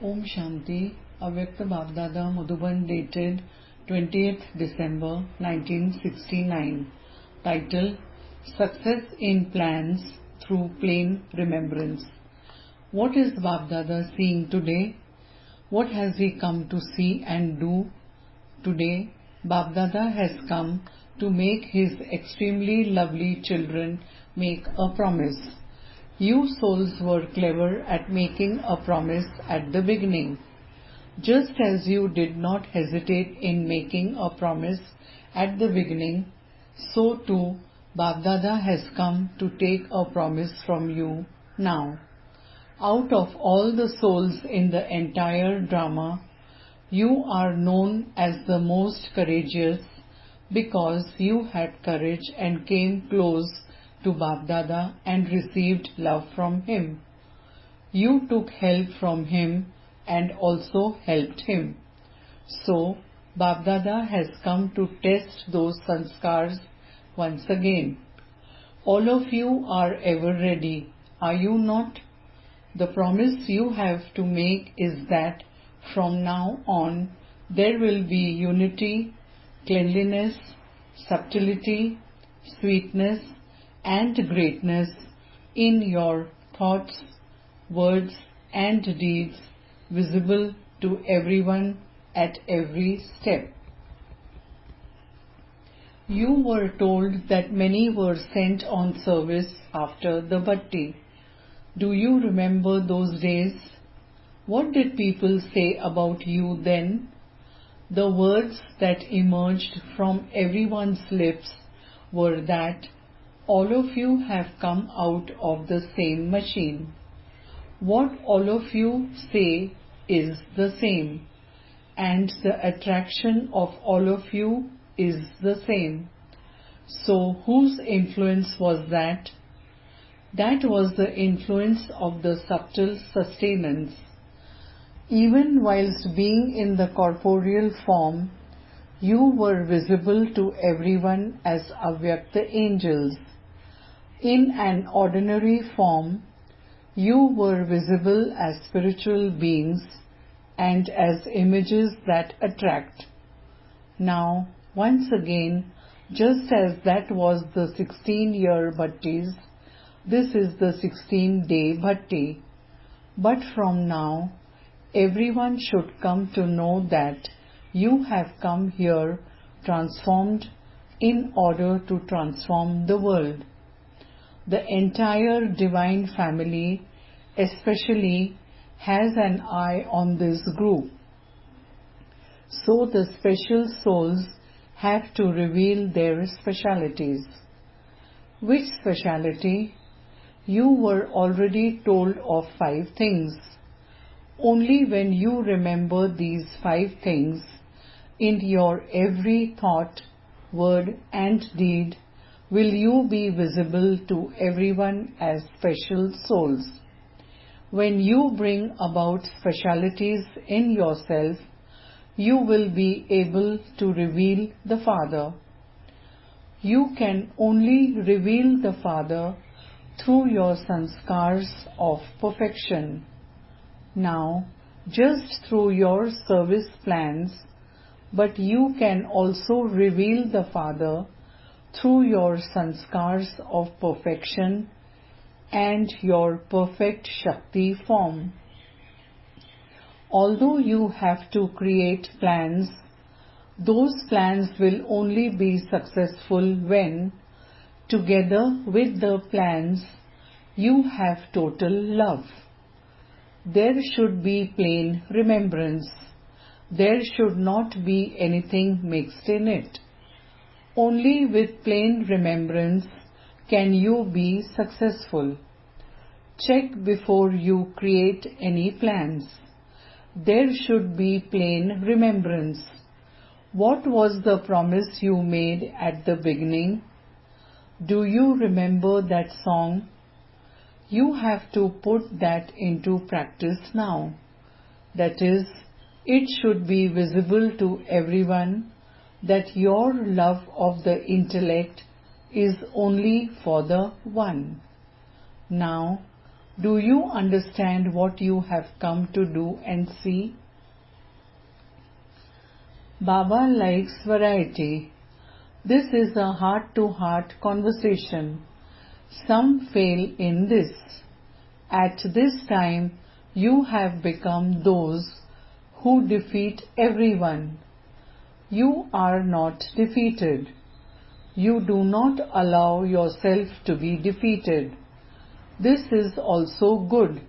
Om Shanti, Avyakta Bapdada Madhuban dated 20th December 1969. Title: Success in Plans Through Plain Remembrance. What is Bapdada seeing today? What has he come to see and do? Today, Bapdada has come to make his extremely lovely children make a promise. You souls were clever at making a promise at the beginning. Just as you did not hesitate in making a promise at the beginning, so too Bapdada has come to take a promise from you now. Out of all the souls in the entire drama, you are known as the most courageous because you had courage and came close to Bapdada and received love from him. You took help from him and also helped him. So, Bapdada has come to test those sanskars once again. All of you are ever ready, are you not? The promise you have to make is that from now on there will be unity, cleanliness, subtlety, sweetness, and greatness in your thoughts, words, and deeds, visible to everyone at every step. You were told that many were sent on service after the bhatti. Do you remember those days? What did people say about you then? The words that emerged from everyone's lips were that all of you have come out of the same machine. What all of you say is the same, and the attraction of all of you is the same. So whose influence was that? That was the influence of the subtle sustenance. Even whilst being in the corporeal form, you were visible to everyone as Avyakta angels. In an ordinary form, you were visible as spiritual beings and as images that attract. Now, once again, just as that was the 16-year bhattis, this is the 16-day bhatti. But from now, everyone should come to know that you have come here transformed in order to transform the world. The entire divine family especially has an eye on this group. So the special souls have to reveal their specialities. Which speciality? You were already told of 5 things. Only when you remember these 5 things in your every thought, word and deed, will you be visible to everyone as special souls. When you bring about specialities in yourself, you will be able to reveal the Father. You can only reveal the Father through your sanskars of perfection. Now, just through your service plans, but you can also reveal the Father through your sanskars of perfection and your perfect Shakti form. Although you have to create plans, those plans will only be successful when, together with the plans, you have total love. There should be plain remembrance. There should not be anything mixed in it. Only with plain remembrance can you be successful. Check before you create any plans. There should be plain remembrance. What was the promise you made at the beginning? Do you remember that song? You have to put that into practice now. That is, it should be visible to everyone that your love of the intellect is only for the One. Now, Do you understand what you have come to do and see? Baba likes variety. This is a heart-to-heart conversation. Some fail in this. At this time, you have become those who defeat everyone. You are not defeated. You do not allow yourself to be defeated. This is also good.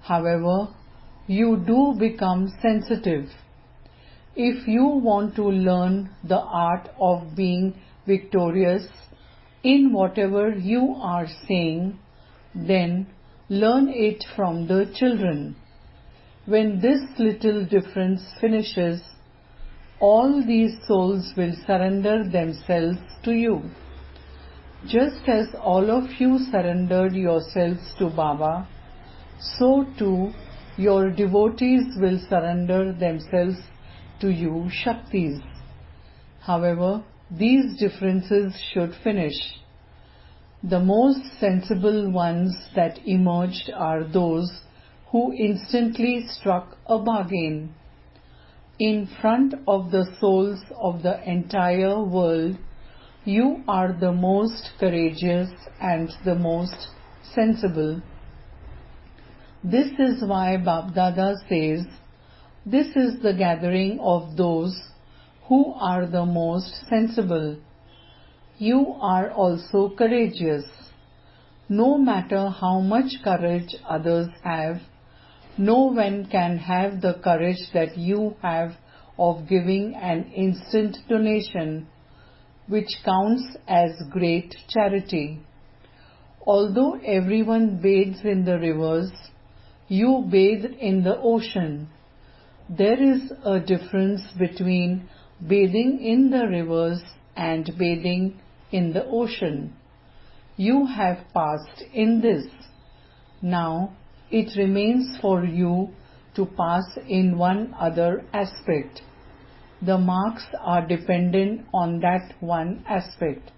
However, you do become sensitive. If you want to learn the art of being victorious in whatever you are saying, then learn it from the children. When this little difference finishes, all these souls will surrender themselves to you. Just as all of you surrendered yourselves to Baba, so too your devotees will surrender themselves to you Shaktis. However, these differences should finish. The most sensible ones that emerged are those who instantly struck a bargain. In front of the souls of the entire world, you are the most courageous and the most sensible. This is why Bapdada says, this is the gathering of those who are the most sensible. You are also courageous. No matter how much courage others have, no one can have the courage that you have of giving an instant donation, which counts as great charity. Although everyone bathes in the rivers, you bathe in the ocean. There is a difference between bathing in the rivers and bathing in the ocean. You have passed in this. Now it remains for you to pass in one other aspect. The marks are dependent on that one aspect.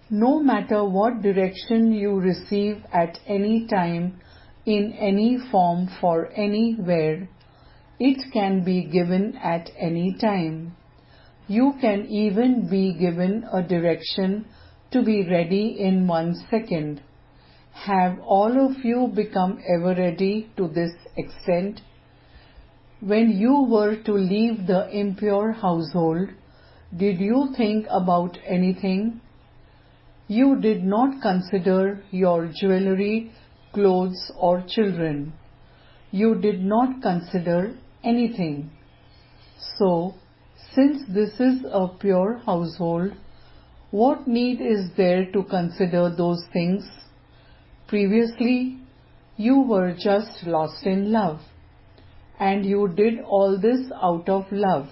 No matter what direction you receive at any time, in any form for anywhere, it can be given at any time. You can even be given a direction to be ready in 1 second. Have all of you become ever ready to this extent? When you were to leave the impure household, did you think about anything? You did not consider your jewelry, clothes or children. You did not consider anything. So, since this is a pure household, what need is there to consider those things? Previously, you were just lost in love, and you did all this out of love,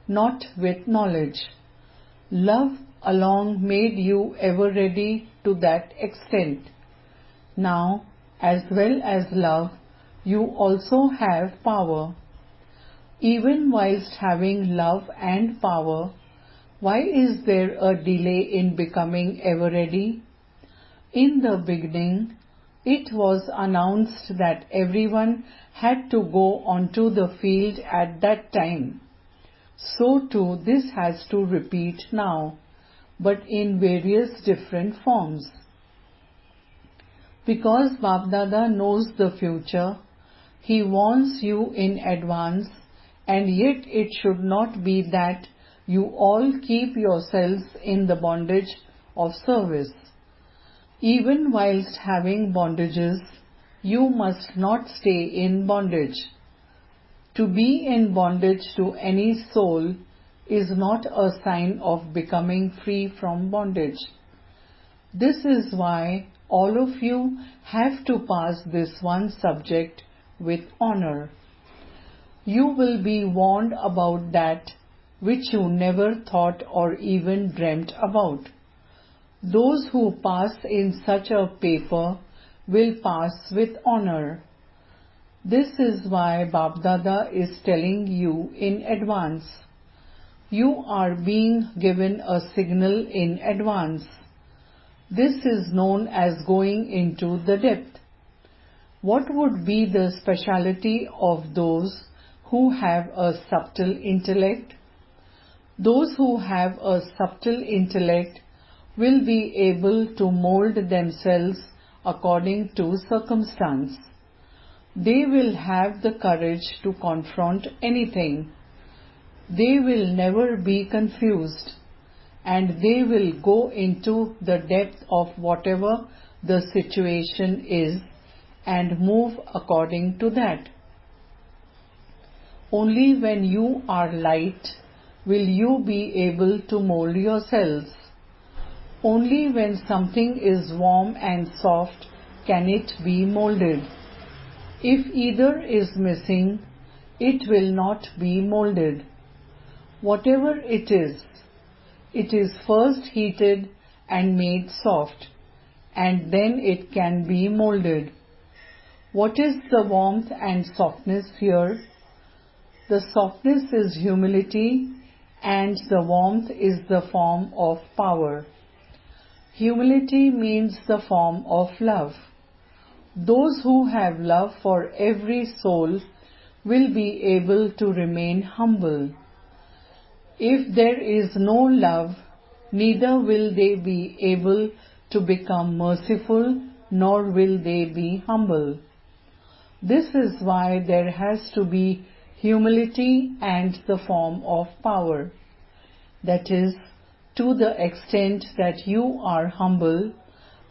not with knowledge. Love alone made you ever ready to that extent. Now, as well as love, you also have power. Even whilst having love and power, why is there a delay in becoming ever ready? In the beginning, it was announced that everyone had to go onto the field at that time. So too this has to repeat now, but in various different forms. Because Bapdada knows the future, he warns you in advance, and yet it should not be that you all keep yourselves in the bondage of service. Even whilst having bondages, you must not stay in bondage. To be in bondage to any soul is not a sign of becoming free from bondage. This is why all of you have to pass this one subject with honor. You will be warned about that which you never thought or even dreamt about. Those who pass in such a paper will pass with honor. This is why Bapdada is telling you in advance. You are being given a signal in advance. This is known as going into the depth. What would be the speciality of those who have a subtle intellect? Those who have a subtle intellect will be able to mold themselves according to circumstance. They will have the courage to confront anything. They will never be confused, and they will go into the depth of whatever the situation is and move according to that. Only when you are light will you be able to mold yourselves. Only when something is warm and soft can it be molded. If either is missing, it will not be molded. Whatever it is first heated and made soft, and then it can be molded. What is the warmth and softness here? The softness is humility, and the warmth is the form of power. Humility means the form of love. Those who have love for every soul will be able to remain humble. If there is no love, neither will they be able to become merciful, nor will they be humble. This is why there has to be humility and the form of power. That is, to the extent that you are humble,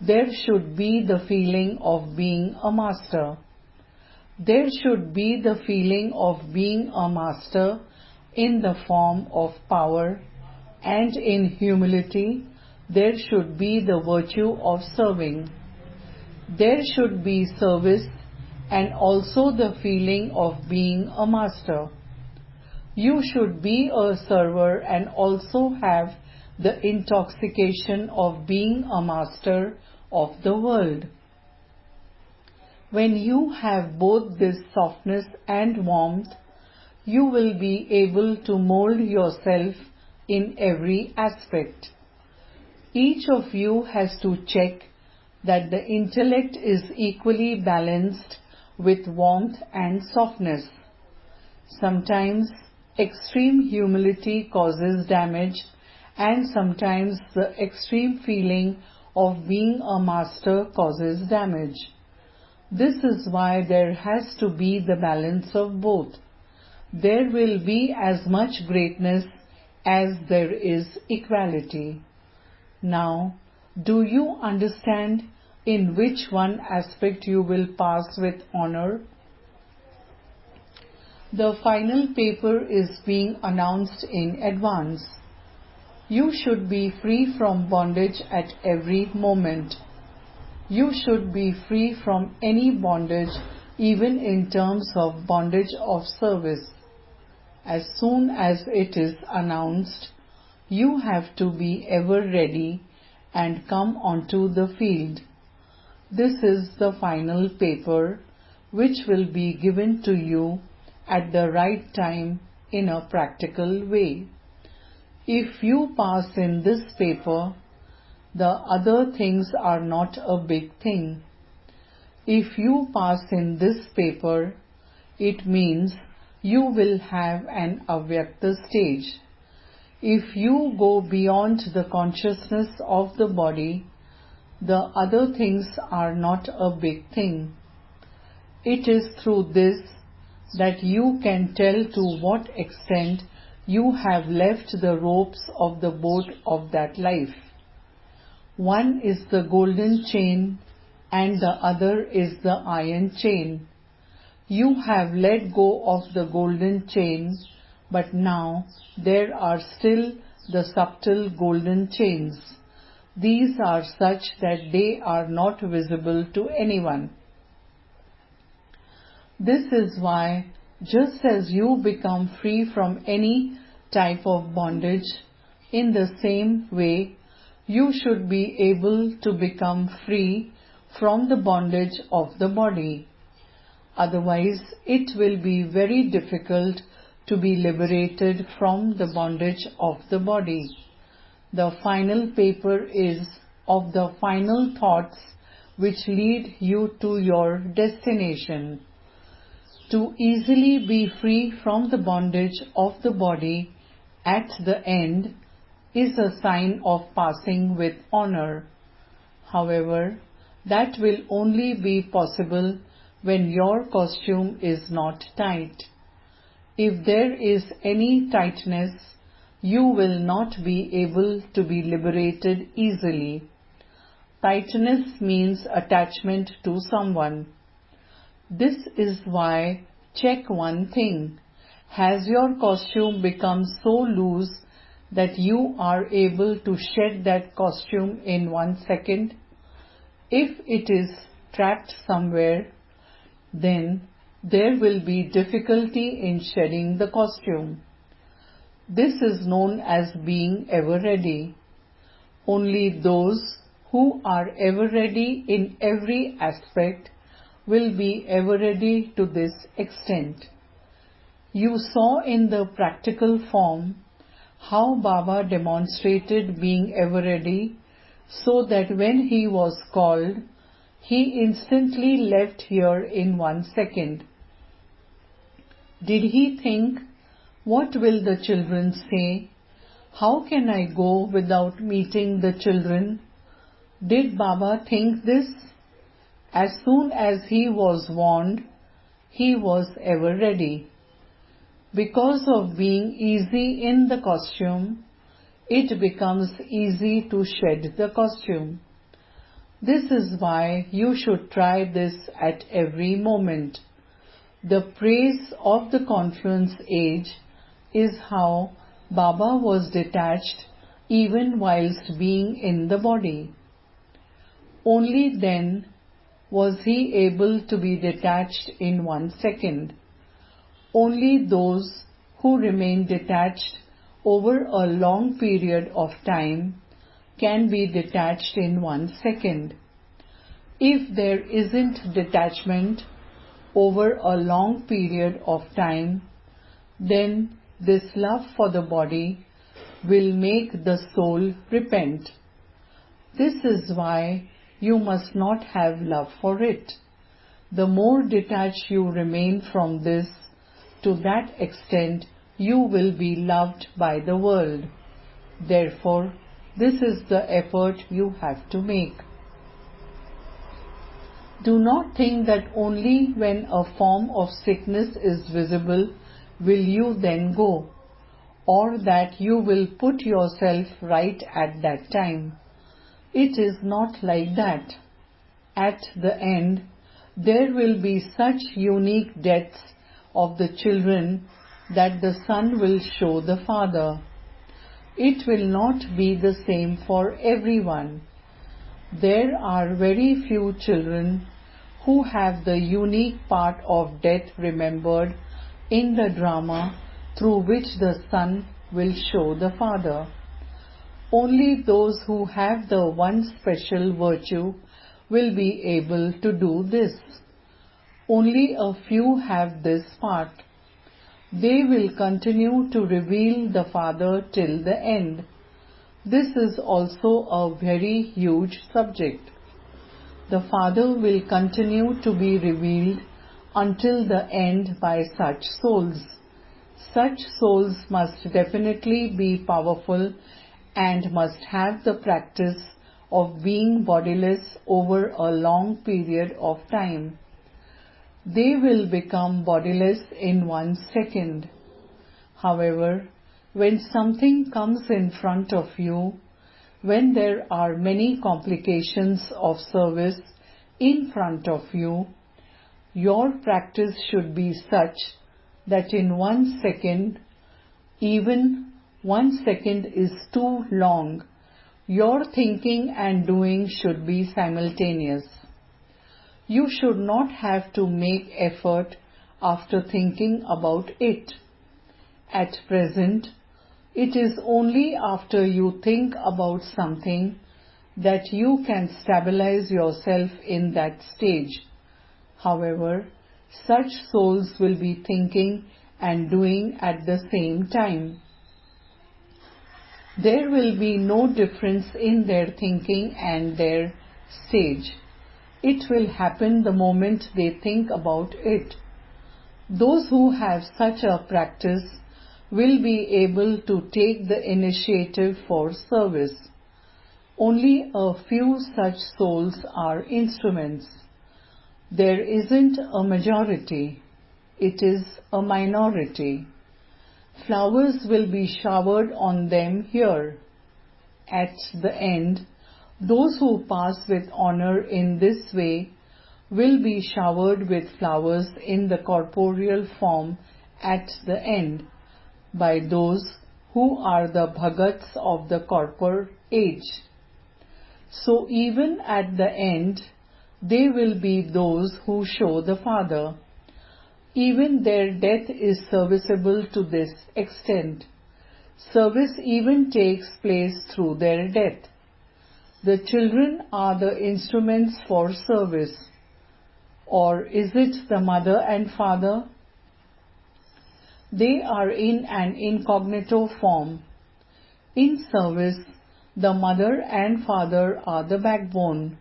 there should be the feeling of being a master. There should be the feeling of being a master in the form of power, and in humility there should be the virtue of serving. There should be service and also the feeling of being a master. You should be a server and also have the intoxication of being a master of the world. When you have both this softness and warmth, you will be able to mold yourself in every aspect. Each of you has to check that the intellect is equally balanced with warmth and softness. Sometimes extreme humility causes damage, and sometimes the extreme feeling of being a master causes damage. This is why there has to be the balance of both. There will be as much greatness as there is equality. Now, do you understand in which one aspect you will pass with honor? The final paper is being announced in advance. You should be free from bondage at every moment. You should be free from any bondage, even in terms of bondage of service. As soon as it is announced, you have to be ever ready and come onto the field. This is the final paper, which will be given to you at the right time in a practical way. If you pass in this paper, the other things are not a big thing. If you pass in this paper, it means you will have an avyakta stage. If you go beyond the consciousness of the body, the other things are not a big thing. It is through this that you can tell to what extent you have left the ropes of the boat of that life. One is the golden chain and the other is the iron chain. You have let go of the golden chain, but now there are still the subtle golden chains. These are such that they are not visible to anyone. This is why, just as you become free from any type of bondage, in the same way, you should be able to become free from the bondage of the body. Otherwise, it will be very difficult to be liberated from the bondage of the body. The final paper is of the final thoughts which lead you to your destination. To easily be free from the bondage of the body at the end is a sign of passing with honor. However, that will only be possible when your costume is not tight. If there is any tightness, you will not be able to be liberated easily. Tightness means attachment to someone. This is why check one thing. Has your costume become so loose that you are able to shed that costume in 1 second? If it is trapped somewhere, then there will be difficulty in shedding the costume. This is known as being ever ready. Only those who are ever ready in every aspect will be ever ready to this extent. You saw in the practical form how Baba demonstrated being ever ready so that when he was called, he instantly left here in 1 second. Did he think, what will the children say? How can I go without meeting the children? Did Baba think this? As soon as he was warned, he was ever ready. Because of being easy in the costume, it becomes easy to shed the costume. This is why you should try this at every moment. The praise of the confluence age is how Baba was detached even whilst being in the body. Only then was he able to be detached in 1 second. Only those who remain detached over a long period of time can be detached in 1 second. If there isn't detachment over a long period of time, then this love for the body will make the soul repent. This is why you must not have love for it. The more detached you remain from this, to that extent you will be loved by the world. Therefore, this is the effort you have to make. Do not think that only when a form of sickness is visible will you then go, or that you will put yourself right at that time. It is not like that. At the end, there will be such unique deaths of the children that the son will show the father. It will not be the same for everyone. There are very few children who have the unique part of death remembered in the drama through which the son will show the father. Only those who have the one special virtue will be able to do this. Only a few have this part. They will continue to reveal the Father till the end. This is also a very huge subject. The Father will continue to be revealed until the end by such souls. Such souls must definitely be powerful and must have the practice of being bodiless over a long period of time. They will become bodiless in 1 second. However, when something comes in front of you, when there are many complications of service in front of you, your practice should be such that in 1 second, even 1 second is too long, your thinking and doing should be simultaneous. You should not have to make effort after thinking about it. At present, it is only after you think about something that you can stabilize yourself in that stage. However, such souls will be thinking and doing at the same time. There will be no difference in their thinking and their stage. It will happen the moment they think about it. Those who have such a practice will be able to take the initiative for service. Only a few such souls are instruments. There isn't a majority. It is a minority. Flowers will be showered on them here. At the end, those who pass with honor in this way will be showered with flowers in the corporeal form at the end by those who are the bhagats of the corporal age. So even at the end, they will be those who show the Father. Even their death is serviceable to this extent. Service even takes place through their death. The children are the instruments for service. Or is it the mother and father? They are in an incognito form. In service, the mother and father are the backbone,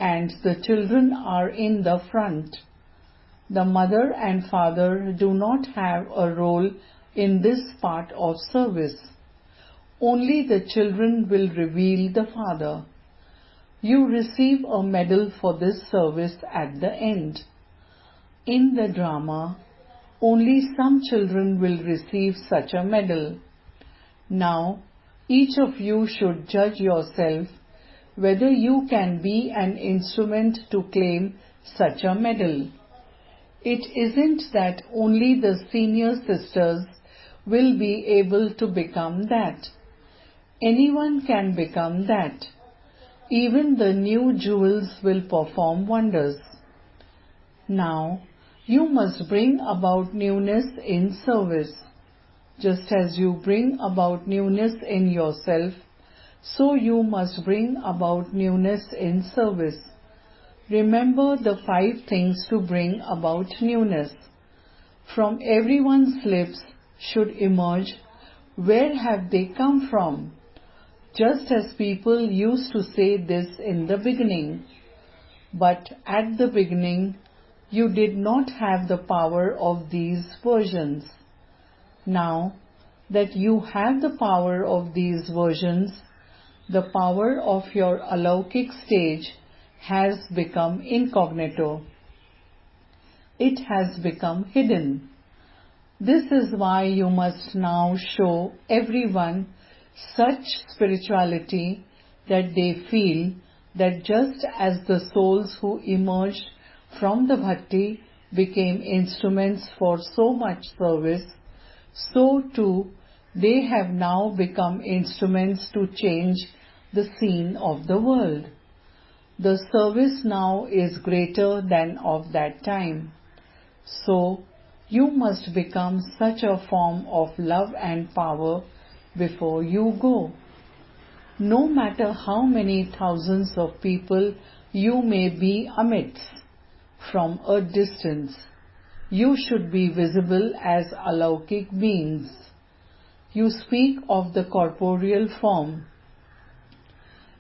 and the children are in the front. The mother and father do not have a role in this part of service. Only the children will reveal the Father. You receive a medal for this service at the end. In the drama, only some children will receive such a medal. Now, each of you should judge yourself whether you can be an instrument to claim such a medal. It isn't that only the senior sisters will be able to become that. Anyone can become that. Even the new jewels will perform wonders. Now, you must bring about newness in service. Just as you bring about newness in yourself, so you must bring about newness in service. Remember the 5 things to bring about newness. From everyone's lips should emerge, where have they come from? Just as people used to say this in the beginning. But at the beginning, you did not have the power of these versions. Now that you have the power of these versions, the power of your alaukic stage has become incognito. It has become hidden. This is why you must now show everyone such spirituality that they feel that just as the souls who emerged from the bhakti became instruments for so much service, so too they have now become instruments to change the scene of the world. The service now is greater than of that time. So, you must become such a form of love and power before you go. No matter how many thousands of people you may be amidst, from a distance, you should be visible as alaukic beings. You speak of the corporeal form.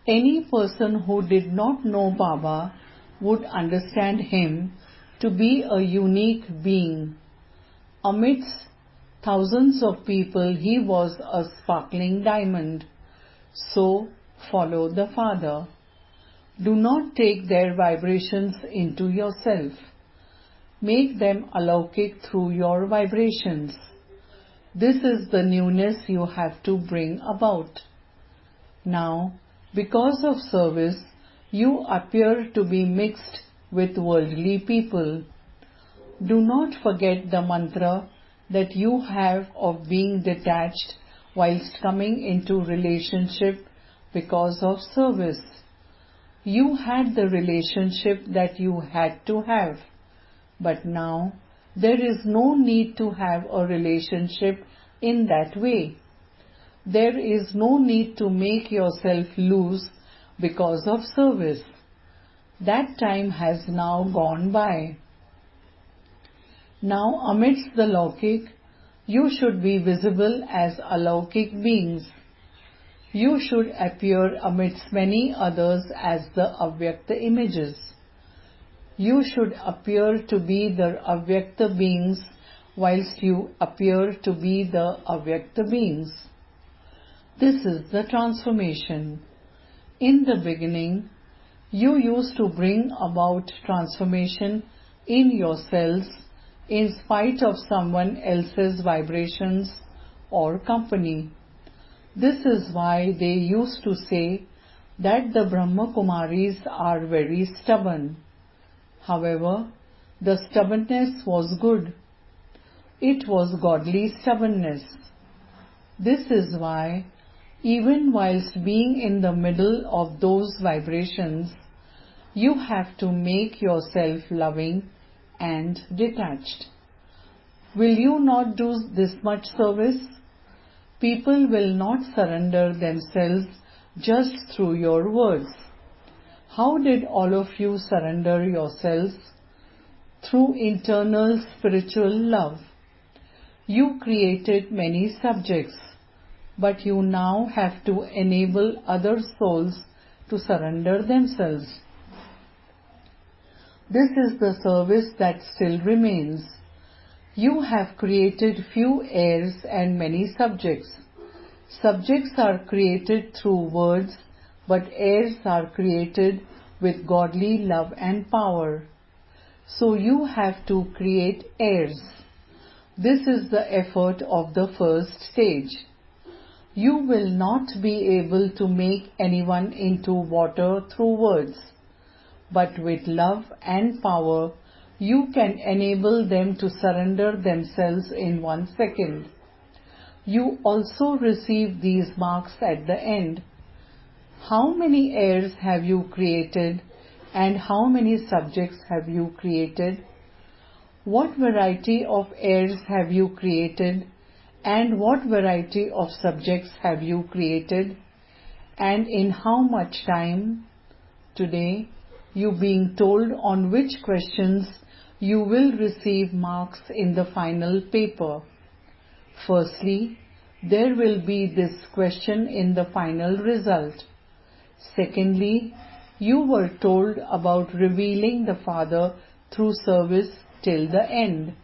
Any person who did not know Baba would understand him to be a unique being. Amidst thousands of people, he was a sparkling diamond. So, follow the Father. Do not take their vibrations into yourself. Make them alaukic through your vibrations. This is the newness you have to bring about. Now, because of service, you appear to be mixed with worldly people. Do not forget the mantra that you have of being detached whilst coming into relationship because of service. You had the relationship that you had to have, but now there is no need to have a relationship in that way. There is no need to make yourself lose because of service. That time has now gone by. Now amidst the Laukik, you should be visible as alaukic beings. You should appear amidst many others as the Avyakta images. You should appear to be the Avyakta beings whilst you appear to be the Avyakta beings. This is the transformation. In the beginning, you used to bring about transformation in yourselves in spite of someone else's vibrations or company. This is why they used to say that the Brahma Kumaris are very stubborn. However, the stubbornness was good. It was godly stubbornness. This is why, even whilst being in the middle of those vibrations, you have to make yourself loving and detached. Will you not do this much service? People will not surrender themselves just through your words. How did all of you surrender yourselves? Through internal spiritual love. You created many subjects, but you now have to enable other souls to surrender themselves. This is the service that still remains. You have created few heirs and many subjects. Subjects are created through words, but heirs are created with godly love and power. So you have to create heirs. This is the effort of the first stage. You will not be able to make anyone into water through words, but with love and power, you can enable them to surrender themselves in 1 second. You also receive these marks at the end. How many heirs have you created, and how many subjects have you created? What variety of heirs have you created, and what variety of subjects have you created, and in how much time? Today, you being told on which questions you will receive marks in the final paper. Firstly, there will be this question in the final result. Secondly, you were told about revealing the Father through service till the end.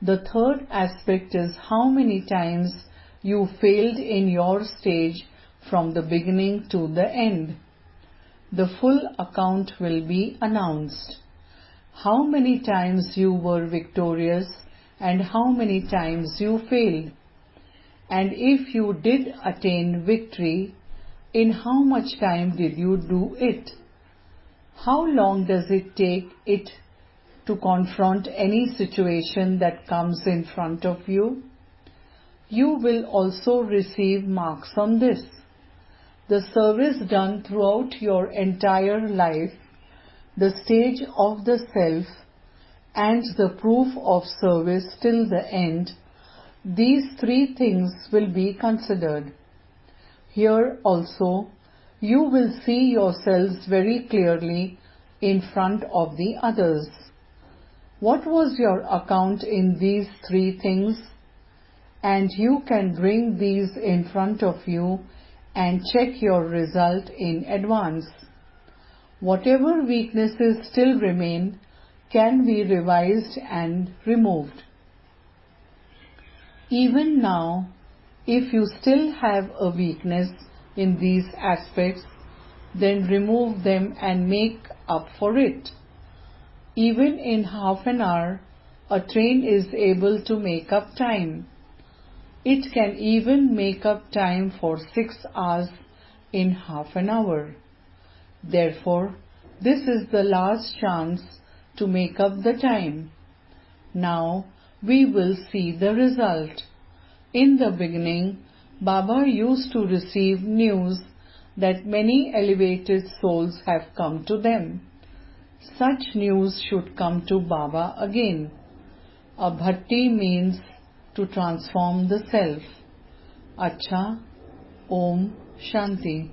The third aspect is how many times you failed in your stage from the beginning to the end. The full account will be announced. How many times you were victorious and how many times you failed. And if you did attain victory, in how much time did you do it? How long does it take it to confront any situation that comes in front of you? You will also receive marks on this. The service done throughout your entire life, the stage of the self, and the proof of service till the end, these 3 things will be considered. Here also, you will see yourselves very clearly in front of the others. What was your account in these 3 things? And you can bring these in front of you and check your result in advance. Whatever weaknesses still remain can be revised and removed. Even now, if you still have a weakness in these aspects, then remove them and make up for it. Even in half an hour, a train is able to make up time. It can even make up time for 6 hours in half an hour. Therefore, this is the last chance to make up the time. Now, we will see the result. In the beginning, Baba used to receive news that many elevated souls have come to them. Such news should come to Baba again. A bhatti means to transform the self. Acha, Om Shanti.